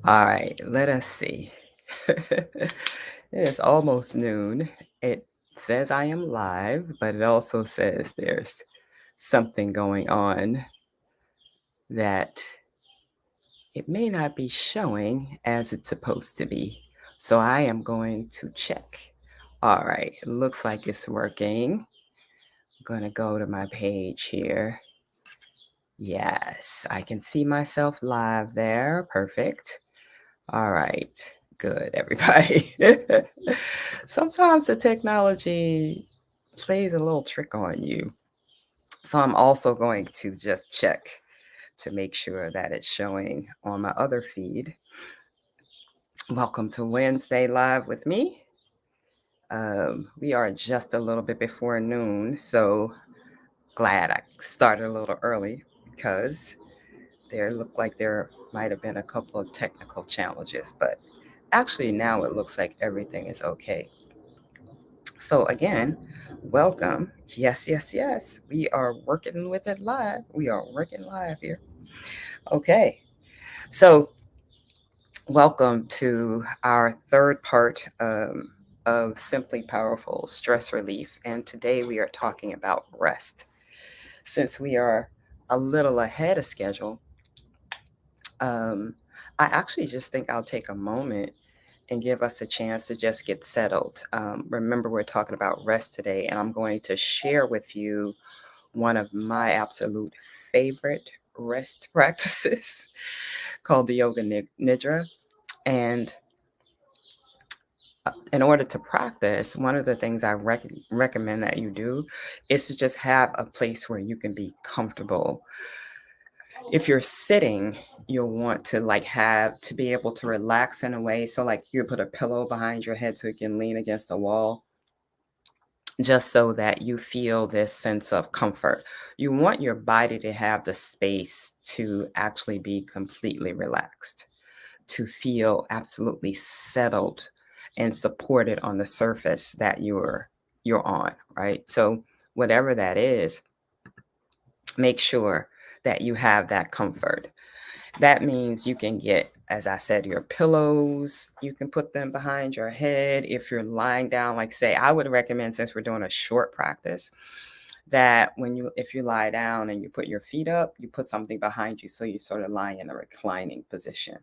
All right, let us see. It is almost noon. It says I am live, but it also says there's something going on that it may not be showing as it's supposed to be. So I am going to check. All right, it looks like it's working. I'm going to go to my page here. Yes, I can see myself live there. Perfect. All right. Good, everybody. Sometimes the technology plays a little trick on you. So I'm also going to just check to make sure that it's showing on my other feed. Welcome to Wednesday Live with me. We are just a little bit before noon, so glad I started a little early because there looked like there might have been a couple of technical challenges, but actually now it looks like everything is okay. So again, welcome. Yes, yes, yes. We are working with it live. We are working live here. Okay. So welcome to our third part of Simply Powerful Stress Relief. And today we are talking about rest. Since we are a little ahead of schedule, um, I actually just think I'll take a moment and give us a chance to just get settled. Remember, we're talking about rest today, and I'm going to share with you one of my absolute favorite rest practices called the Yoga Nidra. And in order to practice, one of the things I recommend that you do is to just have a place where you can be comfortable. If you're sitting, you'll want to like have to be able to relax in a way. So like you put a pillow behind your head so you can lean against the wall, just so that you feel this sense of comfort. You want your body to have the space to actually be completely relaxed, to feel absolutely settled and supported on the surface that you're on, right? So whatever that is, make sure that you have that comfort. That means you can get, as I said, your pillows, you can put them behind your head. If you're lying down, like say, I would recommend, since we're doing a short practice, that if you lie down and you put your feet up, you put something behind you so you sort of lie in a reclining position.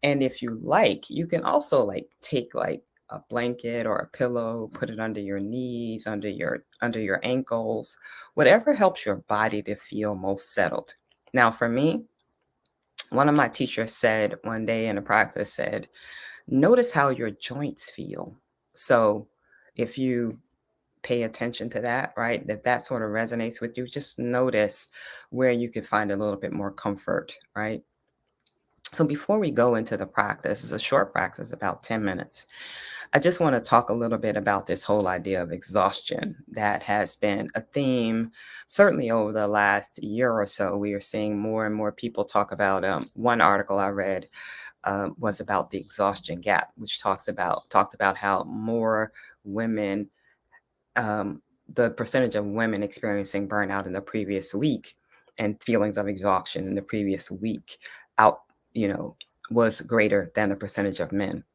And if you like, you can also like take like a blanket or a pillow, put it under your knees, under your ankles, whatever helps your body to feel most settled. Now, for me, one of my teachers said one day in a practice said, notice how your joints feel. So if you pay attention to that, right, that sort of resonates with you, just notice where you could find a little bit more comfort, right? So before we go into the practice, it's a short practice, about 10 minutes. I just want to talk a little bit about this whole idea of exhaustion that has been a theme, certainly over the last year or so. We are seeing more and more people talk about. One article I read was about the exhaustion gap, which talked about how more women, the percentage of women experiencing burnout in the previous week and feelings of exhaustion in the previous week out, you know, was greater than the percentage of men.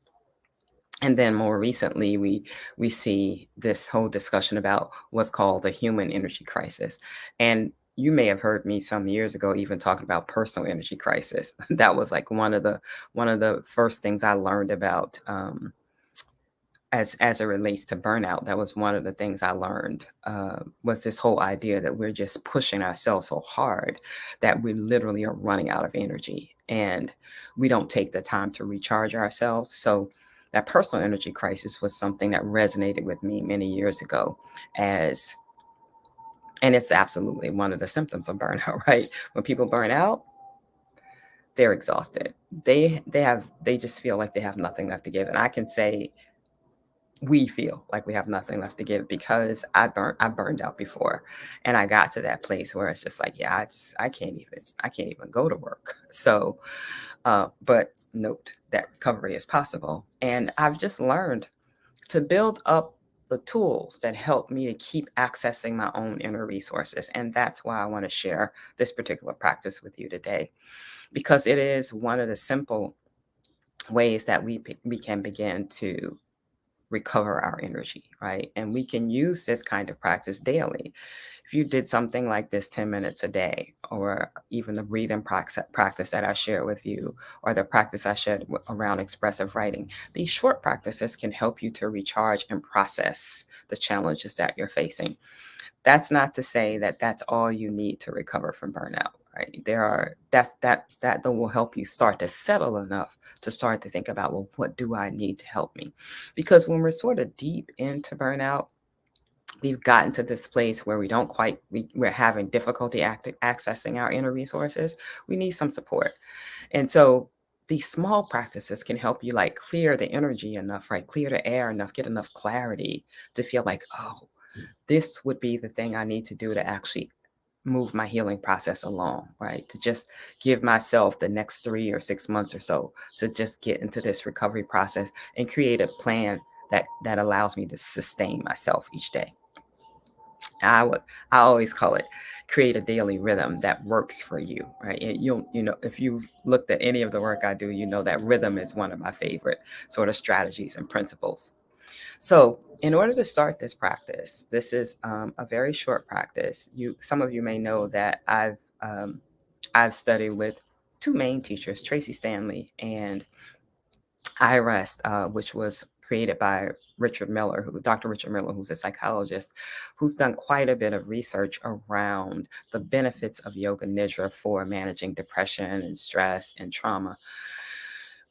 And then more recently, we see this whole discussion about what's called the human energy crisis. And you may have heard me some years ago even talking about personal energy crisis. That was like one of the first things I learned about, as it relates to burnout. That was one of the things I learned, was this whole idea that we're just pushing ourselves so hard that we literally are running out of energy, and we don't take the time to recharge ourselves. So that personal energy crisis was something that resonated with me many years ago, as and it's absolutely one of the symptoms of burnout, right? When people burn out, they're exhausted. They just feel like they have nothing left to give. And I can say we feel like we have nothing left to give because I burned out before, and I got to that place where it's just like, yeah, I can't even go to work. So but note that recovery is possible, and I've just learned to build up the tools that help me to keep accessing my own inner resources. And that's why I want to share this particular practice with you today, because it is one of the simple ways that we can begin to recover our energy, right? And we can use this kind of practice daily. If you did something like this 10 minutes a day, or even the breathing practice that I shared with you, or the practice I shared around expressive writing, these short practices can help you to recharge and process the challenges that you're facing. That's not to say that that's all you need to recover from burnout, right? There are that will help you start to settle enough to start to think about, well, what do I need to help me? Because when we're sort of deep into burnout, we've gotten to this place where we don't quite we're having difficulty accessing our inner resources. We need some support. And so these small practices can help you like clear the energy enough, right? Clear the air enough, get enough clarity to feel like, oh, this would be the thing I need to do to actually move my healing process along, right? To just give myself the next 3 or 6 months or so to just get into this recovery process and create a plan that allows me to sustain myself each day. I always call it create a daily rhythm that works for you, right? And if you've looked at any of the work I do, you know that rhythm is one of my favorite sort of strategies and principles. So, in order to start this practice, this is a very short practice. Some of you may know that I've studied with two main teachers, Tracy Stanley and iRest, which was created by Dr. Richard Miller, who's a psychologist, who's done quite a bit of research around the benefits of yoga nidra for managing depression and stress and trauma.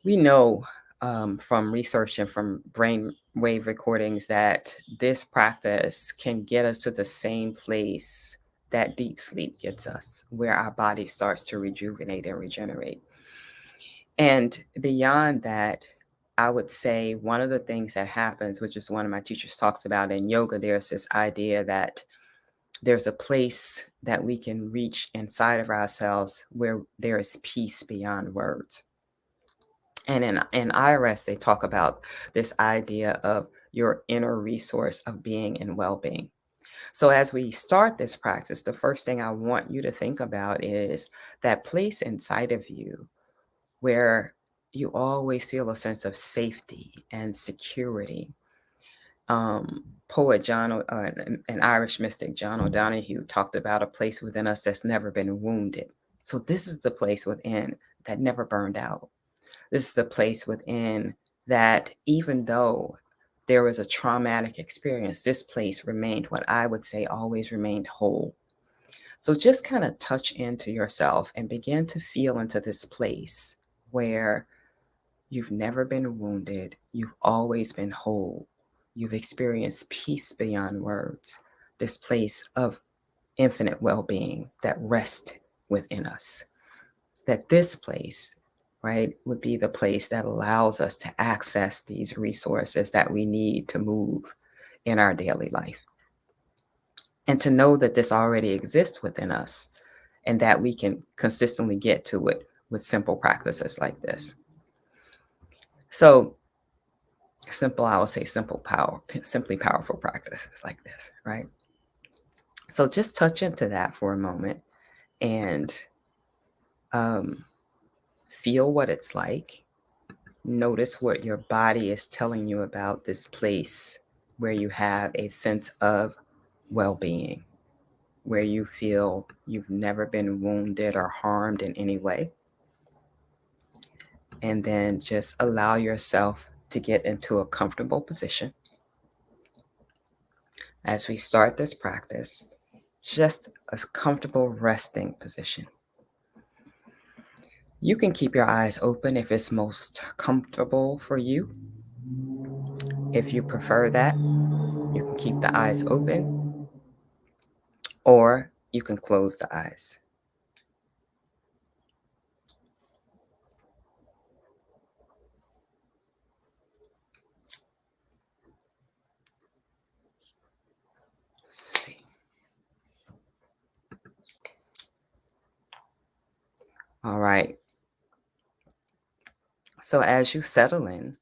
We know from research and from brain wave recordings that this practice can get us to the same place that deep sleep gets us, where our body starts to rejuvenate and regenerate. And beyond that, I would say one of the things that happens, which is one of my teachers talks about in yoga, there's this idea that there's a place that we can reach inside of ourselves where there is peace beyond words. And in IRS, they talk about this idea of your inner resource of being and well being. So, as we start this practice, the first thing I want you to think about is that place inside of you where you always feel a sense of safety and security. Poet an Irish mystic, John O'Donohue, talked about a place within us that's never been wounded. So, this is the place within that never burned out. This is the place within that, even though there was a traumatic experience, this place remained what I would say always remained whole. So just kind of touch into yourself and begin to feel into this place where you've never been wounded, you've always been whole, you've experienced peace beyond words, this place of infinite well being that rests within us. That this place, right, would be the place that allows us to access these resources that we need to move in our daily life. And to know that this already exists within us and that we can consistently get to it with simple practices like this. So, I would say simply powerful practices like this, right? So, just touch into that for a moment and um, feel what it's like. Notice what your body is telling you about this place where you have a sense of well being, where you feel you've never been wounded or harmed in any way. And then just allow yourself to get into a comfortable position. As we start this practice, just a comfortable resting position. You can keep your eyes open if it's most comfortable for you. If you prefer that, you can keep the eyes open or you can close the eyes. Let's see. All right. So as you settle in,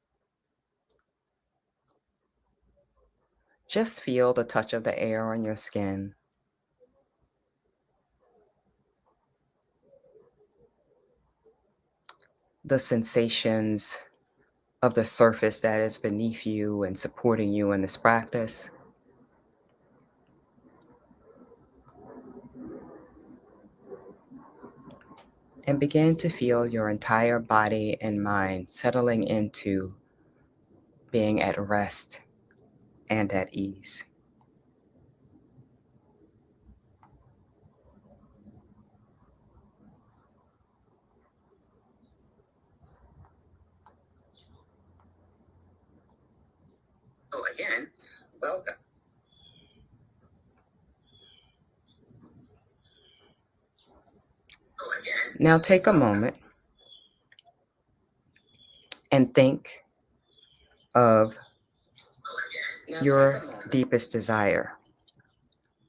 just feel the touch of the air on your skin. The sensations of the surface that is beneath you and supporting you in this practice. And begin to feel your entire body and mind settling into being at rest and at ease. So again, welcome. Now take a moment and think of your deepest desire,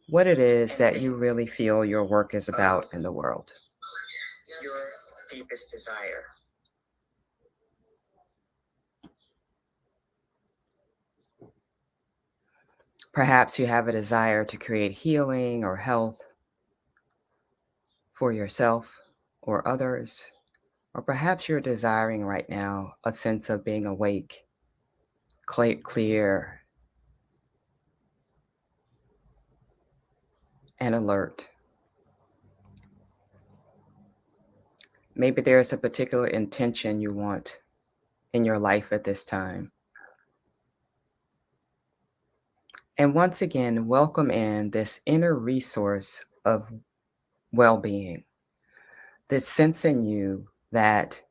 what it is that you really feel your work is about in the world. Your deepest desire. Perhaps you have a desire to create healing or health for yourself or others, or perhaps you're desiring right now a sense of being awake, clear, and alert. Maybe there's a particular intention you want in your life at this time. And once again, welcome in this inner resource of well being, this sense in you that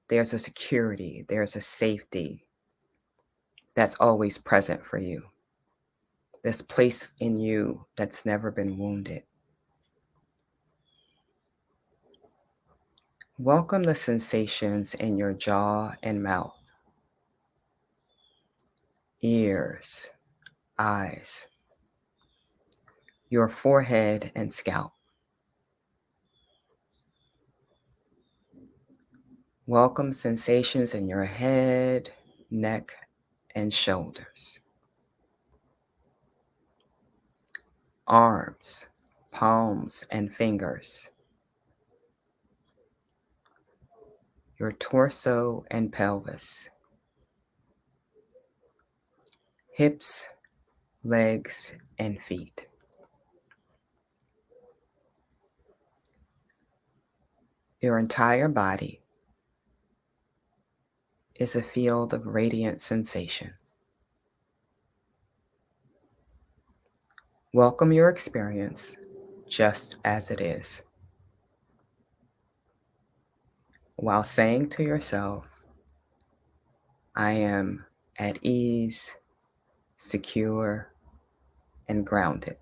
there's a security, there's a safety that's always present for you, this place in you that's never been wounded. Welcome the sensations in your jaw and mouth, ears, eyes, your forehead and scalp. Welcome sensations in your head, neck, and shoulders, arms, palms, and fingers, your torso and pelvis, hips, legs, and feet. Your entire body is a field of radiant sensation. Welcome your experience just as it is, while saying to yourself, I am at ease, secure, and grounded.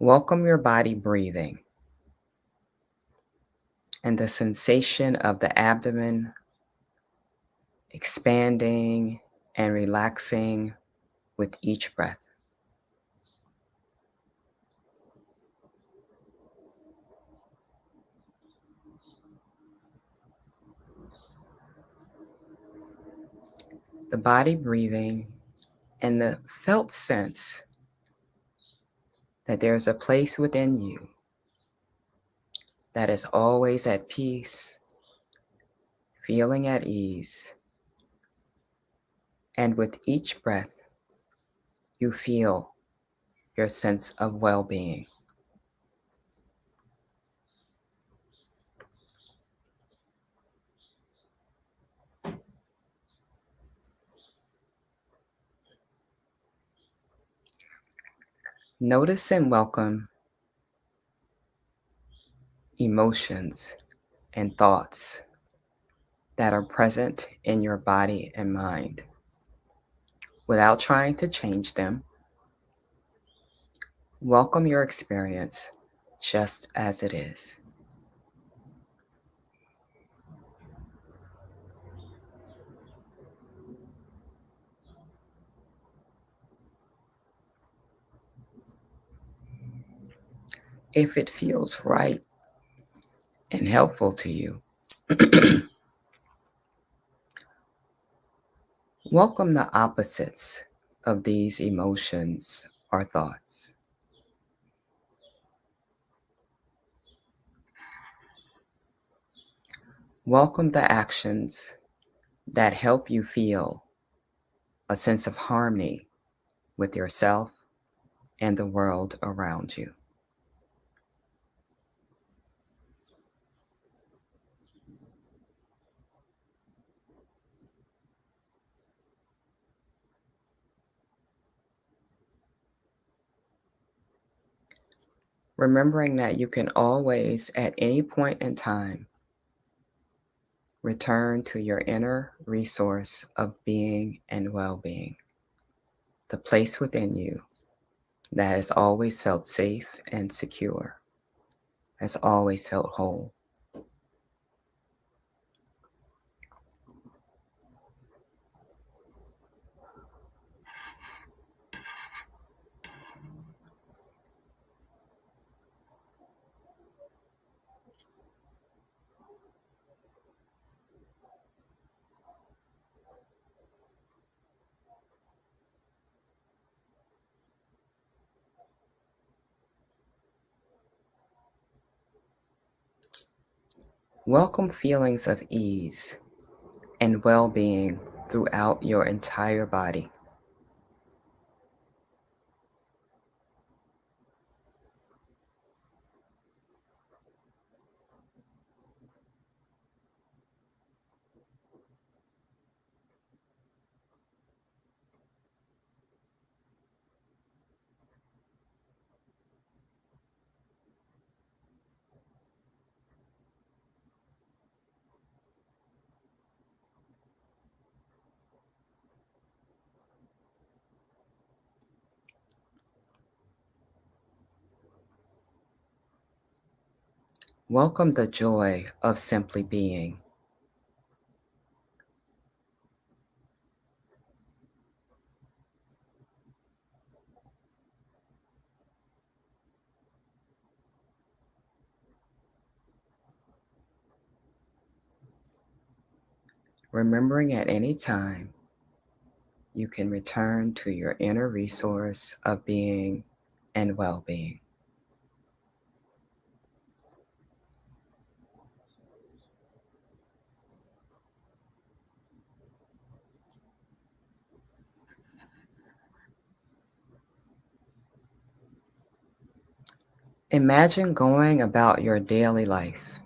Welcome your body breathing and the sensation of the abdomen expanding and relaxing with each breath. The body breathing and the felt sense that there's a place within you that is always at peace, feeling at ease, and with each breath, you feel your sense of well being. Notice and welcome emotions and thoughts that are present in your body and mind. Without trying to change them, welcome your experience just as it is. If it feels right and helpful to you, welcome the opposites of these emotions or thoughts. Welcome the actions that help you feel a sense of harmony with yourself and the world around you. Remembering that you can always, at any point in time, return to your inner resource of being and well being, the place within you that has always felt safe and secure, has always felt whole. Welcome feelings of ease and well being throughout your entire body. Welcome the joy of simply being. Remembering at any time you can return to your inner resource of being and well being. Imagine going about your daily life,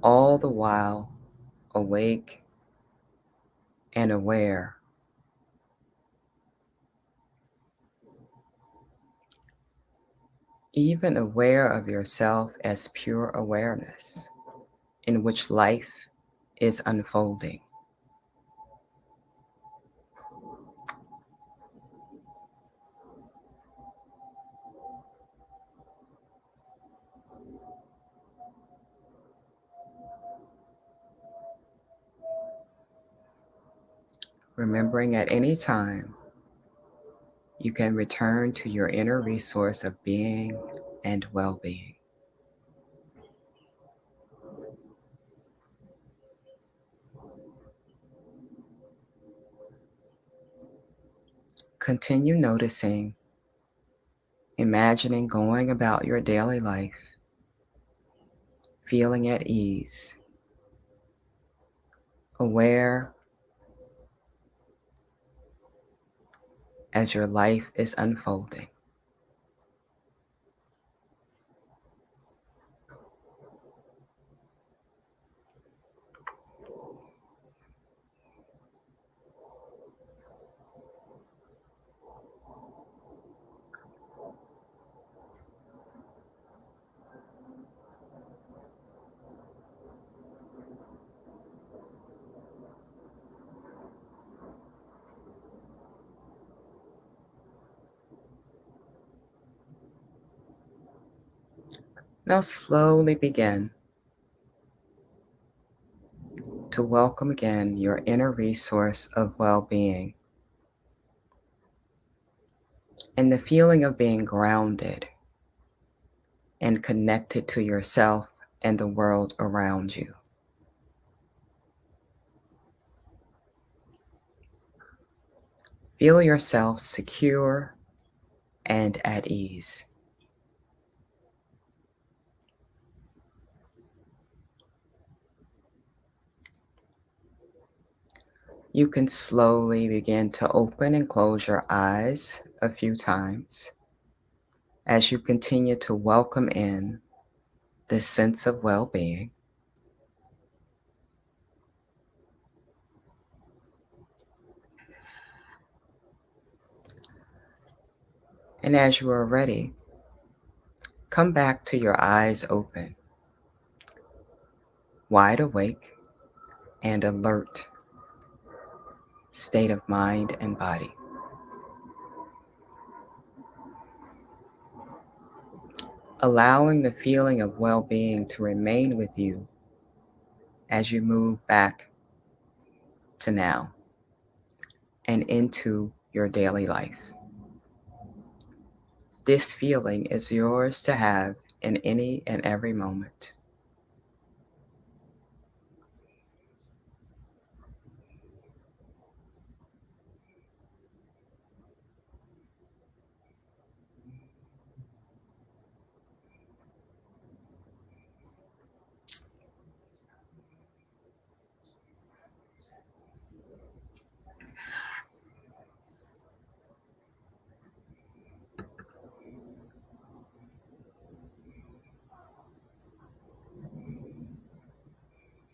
all the while awake and aware, even aware of yourself as pure awareness in which life is unfolding. Remembering at any time you can return to your inner resource of being and well being. Continue noticing, imagining going about your daily life, feeling at ease, aware as your life is unfolding. Now slowly begin to welcome again your inner resource of well being and the feeling of being grounded and connected to yourself and the world around you. Feel yourself secure and at ease. You can slowly begin to open and close your eyes a few times as you continue to welcome in this sense of well being. And as you are ready, come back to your eyes open, wide awake, and alert state of mind and body. Allowing the feeling of well being to remain with you as you move back to now and into your daily life. This feeling is yours to have in any and every moment.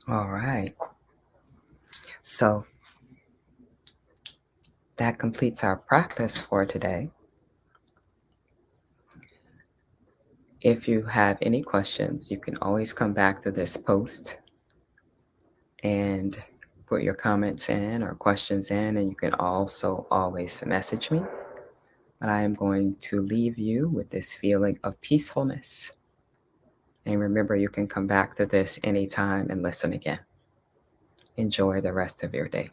All right. So that completes our practice for today. If you have any questions, you can always come back to this post and put your comments in or questions in, and you can also always message me. But I am going to leave you with this feeling of peacefulness. And remember, you can come back to this anytime and listen again. Enjoy the rest of your day.